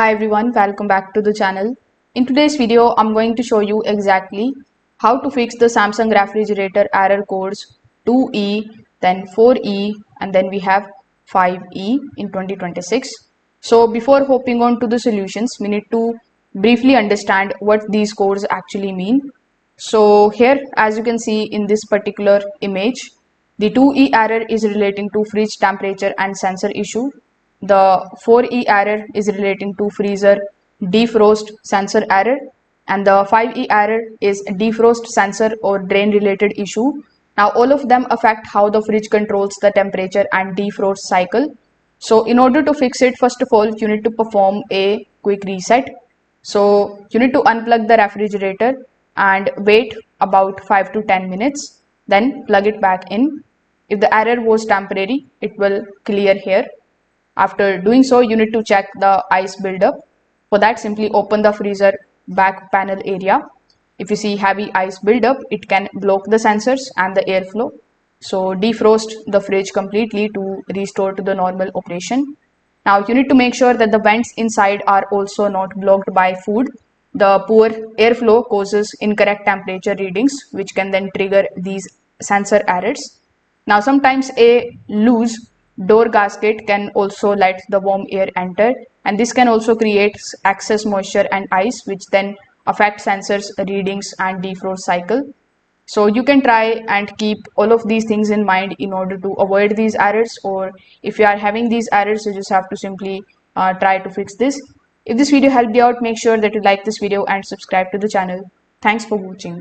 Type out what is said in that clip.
Hi everyone, welcome back to the channel. In today's video, I'm going to show you exactly how to fix the Samsung refrigerator error codes 2E, then 4E, and then we have 5E in 2026. So before hopping on to the solutions, we need to briefly understand what these codes actually mean. So here, as you can see in this particular image, the 2E error is relating to fridge temperature and sensor issue. The 4E error is relating to freezer defrost sensor error, and the 5E error is defrost sensor or drain related issue. Now all of them affect how the fridge controls the temperature and defrost cycle. So in order to fix it, first of all, you need to perform a quick reset. So you need to unplug the refrigerator and wait about 5 to 10 minutes, then plug it back in. If the error was temporary, it will clear here. After doing so, you need to check the ice buildup. For that, simply open the freezer back panel area. If you see heavy ice buildup, it can block the sensors and the airflow. So defrost the fridge completely to restore to the normal operation. Now you need to make sure that the vents inside are also not blocked by food. The poor airflow causes incorrect temperature readings, which can then trigger these sensor errors. Now sometimes a loose door gasket can also let the warm air enter, and this can also create excess moisture and ice, which then affect sensors readings and defrost cycle. So you can try and keep all of these things in mind in order to avoid these errors, or if you are having these errors, you just have to simply try to fix this. If this video helped you out, make sure that you like this video and subscribe to the channel. Thanks for watching.